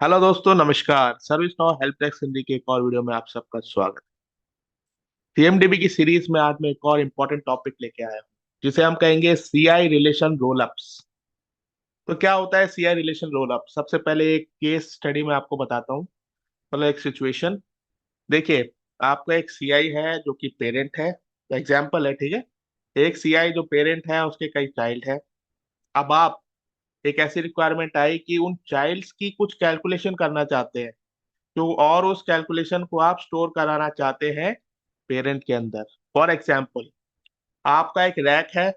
Hello दोस्तों, नमस्कार। Service now help desk Hindi के एक और वीडियो में आप सबका स्वागत है। सीएमडीबी की सीरीज में आज मैं एक और इम्पोर्टेंट टॉपिक लेके आया हूँ, जिसे हम कहेंगे सीआई रिलेशन रोल अप्स। तो क्या होता है सीआई रिलेशन रोल अप? सबसे पहले एक केस स्टडी में आपको बताता हूँ, मतलब एक सिचुएशन। देखिए, आपका एक सीआई है जो कि पेरेंट है, एग्जाम्पल है, ठीक है। एक सीआई जो पेरेंट है, उसके कई चाइल्ड है। अब आप एक ऐसी रिक्वायरमेंट आई कि उन चाइल्ड्स की कुछ कैलकुलेशन करना चाहते हैं, तो और उस कैलकुलेशन को आप स्टोर कराना चाहते हैं पेरेंट के अंदर। फॉर एग्जाम्पल, आपका एक रैक है,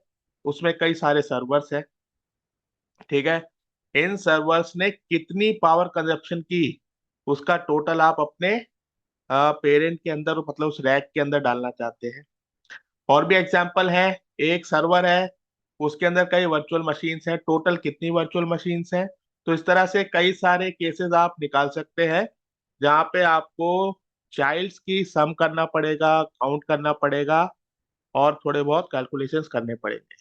उसमें कई सारे सर्वर्स हैं, ठीक है। इन सर्वर्स ने कितनी पावर कंजप्शन की, उसका टोटल आप अपने पेरेंट के अंदर, मतलब उस रैक के अंदर डालना चाहते हैं। और भी एग्जाम्पल है, एक सर्वर है, उसके अंदर कई वर्चुअल मशीन्स हैं, टोटल कितनी वर्चुअल मशीन्स हैं। तो इस तरह से कई सारे केसेस आप निकाल सकते हैं, जहाँ पे आपको चाइल्ड्स की सम करना पड़ेगा, काउंट करना पड़ेगा, और थोड़े बहुत कैलकुलेशंस करने पड़ेंगे।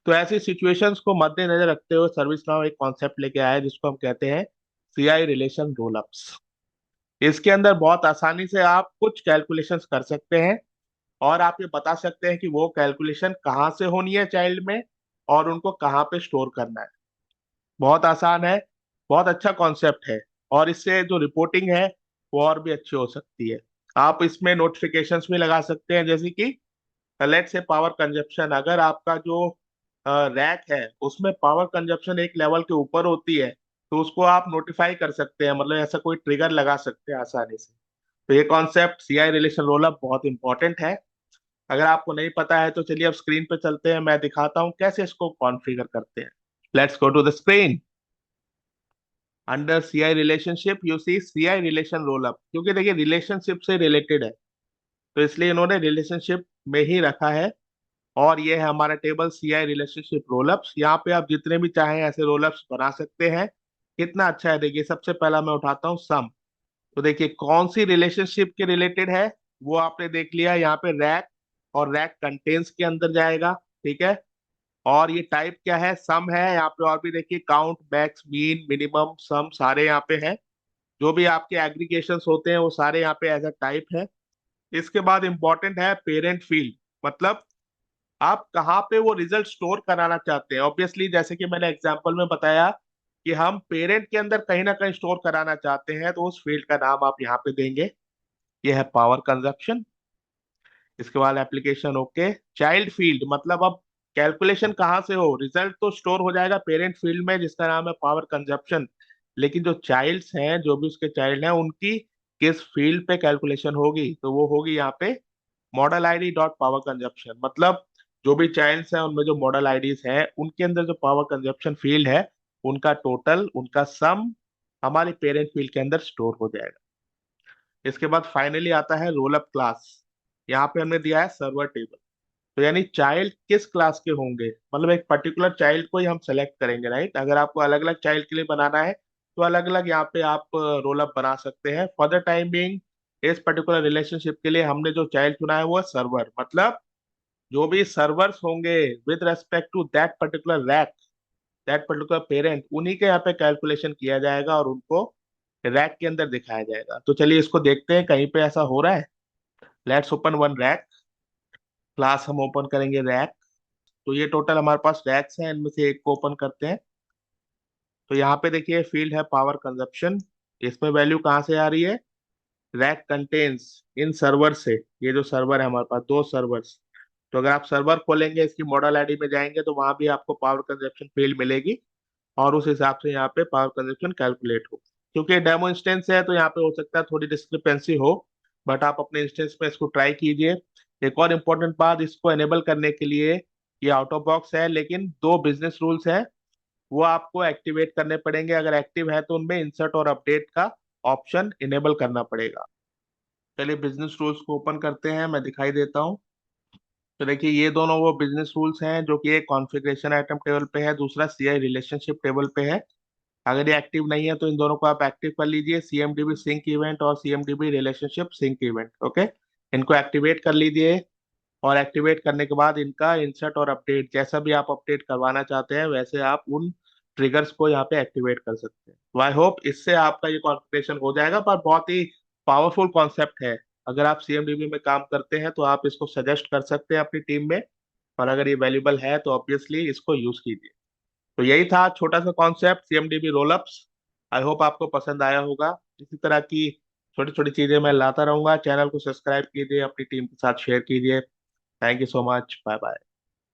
तो ऐसी सिचुएशंस को मद्देनजर रखते हुए सर्विस नाउ एक कॉन्सेप्ट लेके आया है, जिसको हम कहते हैं सीआई रिलेशन रोलअप्स। इसके अंदर बहुत आसानी से आप कुछ कैलकुलेशंस कर सकते हैं, और आप ये बता सकते हैं कि वो कैलकुलेशन कहाँ से होनी है चाइल्ड में, और उनको कहाँ पे स्टोर करना है। बहुत आसान है, बहुत अच्छा कॉन्सेप्ट है, और इससे जो रिपोर्टिंग है वो और भी अच्छी हो सकती है। आप इसमें नोटिफिकेशंस भी लगा सकते हैं, जैसे कि लेट से पावर कंजप्शन, अगर आपका जो रैक है उसमें पावर कंजप्शन एक लेवल के ऊपर होती है, तो उसको आप नोटिफाई कर सकते हैं, मतलब ऐसा कोई ट्रिगर लगा सकते हैं आसानी से। तो ये कॉन्सेप्ट सीआई रिलेशन रोलअप बहुत इंपॉर्टेंट है। अगर आपको नहीं पता है तो चलिए अब स्क्रीन पे चलते हैं, मैं दिखाता हूँ कैसे इसको कॉन्फ़िगर करते हैं। Let's go to the screen. Under CI relationship you see CI relation roll up, क्योंकि देखिए रिलेशनशिप से रिलेटेड है, तो इसलिए इन्होंने रिलेशनशिप में ही रखा है। और ये है हमारा टेबल सीआई रिलेशनशिप रोलअप्स। यहाँ पे आप जितने भी चाहें ऐसे रोलअप्स बना सकते हैं। कितना अच्छा है, देखिए सबसे पहला मैं उठाता हूँ सम। तो देखिए कौन सी रिलेशनशिप के रिलेटेड है, वो आपने देख लिया। यहाँ पे रैक, और रैक कंटेंट्स के अंदर जाएगा, ठीक है। और ये टाइप क्या है, सम है। यहाँ पे और भी देखिए काउंट, मैक्स, मीन, मिनिमम, सम सारे यहाँ पे हैं। जो भी आपके एग्रीगेशंस होते हैं वो सारे यहाँ पे एज अ टाइप है। इसके बाद इंपॉर्टेंट है पेरेंट फील्ड, मतलब आप कहाँ पे वो रिजल्ट स्टोर कराना चाहते हैं। ऑब्वियसली जैसे कि मैंने एग्जांपल में बताया कि हम पेरेंट के अंदर कहीं ना कहीं स्टोर कराना चाहते हैं, तो उस फील्ड का नाम आप यहाँ पे देंगे। ये है पावर कंजप्शन। इसके बाद एप्लीकेशन ओके। चाइल्ड फील्ड, मतलब अब कैलकुलेशन कहाँ से हो, रिजल्ट तो स्टोर हो जाएगा पेरेंट फील्ड में जिसका नाम है पावर कंजप्शन, लेकिन जो चाइल्ड्स हैं, जो भी उसके चाइल्ड हैं, उनकी किस फील्ड पे कैलकुलेशन होगी, तो वो होगी यहाँ पे model ID dot power consumption. मतलब जो भी चाइल्ड्स हैं उनमें जो मॉडल आईडीज हैं, उनके अंदर जो पावर कंजप्शन फील्ड है, उनका टोटल, उनका सम हमारे पेरेंट फील्ड के अंदर स्टोर हो जाएगा। इसके बाद फाइनली आता है रोल अप क्लास। यहाँ पे हमने दिया है सर्वर टेबल। तो यानी चाइल्ड किस क्लास के होंगे, मतलब एक पर्टिकुलर चाइल्ड को ही हम सेलेक्ट करेंगे, राइट। अगर आपको अलग अलग चाइल्ड के लिए बनाना है तो अलग अलग यहाँ पे आप रोल अप बना सकते हैं। फॉर द टाइम बीइंग इस पर्टिकुलर रिलेशनशिप के लिए हमने जो चाइल्ड चुना है वो है सर्वर, मतलब जो भी सर्वर्स होंगे with respect to that particular rack, that particular parent, उन्हीं के यहाँ पे कैलकुलेशन किया जाएगा और उनको रैक के अंदर दिखाया जाएगा। तो चलिए इसको देखते हैं कहीं पे ऐसा हो रहा है। Let's open one rack. Class हम ओपन करेंगे रैक। तो ये टोटल हमारे पास रैक्स हैं, इनमें से एक को ओपन करते हैं। तो यहाँ पे देखिए फील्ड है पावर कंजप्शन। इसमें वैल्यू कहाँ से आ रही है, रैक कंटेन्स इन सर्वर से। ये जो सर्वर है हमारे पास, दो सर्वर्स। तो अगर आप सर्वर खोलेंगे, इसकी मॉडल आईडी में जाएंगे, तो वहां भी आपको पावर कंजप्शन फील्ड मिलेगी, और उस हिसाब से यहाँ पे पावर कंजप्शन कैलकुलेट हो। क्योंकि डेमो इंस्टेंस है तो यहाँ पे हो सकता है थोड़ी डिस्क्रिपेंसी हो, बट आप अपने इंस्टेंस में इसको ट्राई कीजिए। एक और इम्पोर्टेंट बात, इसको एनेबल करने के लिए ये आउट ऑफ बॉक्स है, लेकिन दो बिजनेस रूल्स हैं, वो आपको एक्टिवेट करने पड़ेंगे। अगर एक्टिव है तो उनमें इंसर्ट और अपडेट का ऑप्शन इनेबल करना पड़ेगा। चलिए बिजनेस रूल्स को ओपन करते हैं, मैं दिखाई देता हूँ। तो देखिए ये दोनों वो बिजनेस रूल्स हैं, जो कि एक कॉन्फ़िगरेशन आइटम टेबल पे है, दूसरा सीआई रिलेशनशिप टेबल पे है। अगर ये एक्टिव नहीं है तो इन दोनों को आप एक्टिव कर लीजिए, सीएमडीबी सिंक इवेंट और सीएमडीबी रिलेशनशिप सिंक इवेंट, ओके। इनको एक्टिवेट कर लीजिए, और एक्टिवेट करने के बाद इनका इंसर्ट और अपडेट, जैसा भी आप अपडेट करवाना चाहते हैं वैसे आप उन ट्रिगर्स को यहाँ पे एक्टिवेट कर सकते हैं। तो आई होप इससे आपका ये कॉन्फ़िगरेशन हो जाएगा, पर बहुत ही पावरफुल कॉन्सेप्ट है। अगर आप सीएमडीबी में काम करते हैं तो आप इसको सजेस्ट कर सकते हैं अपनी टीम में, और अगर ये वैल्यूबल है तो ऑब्वियसली इसको यूज कीजिए। तो यही था छोटा सा कॉन्सेप्ट सीएमडीबी रोलअप्स। आई होप आपको पसंद आया होगा। इसी तरह की छोटी छोटी चीजें मैं लाता रहूंगा। चैनल को सब्सक्राइब कीजिए, अपनी टीम के साथ शेयर कीजिए। Thank you so much, bye bye.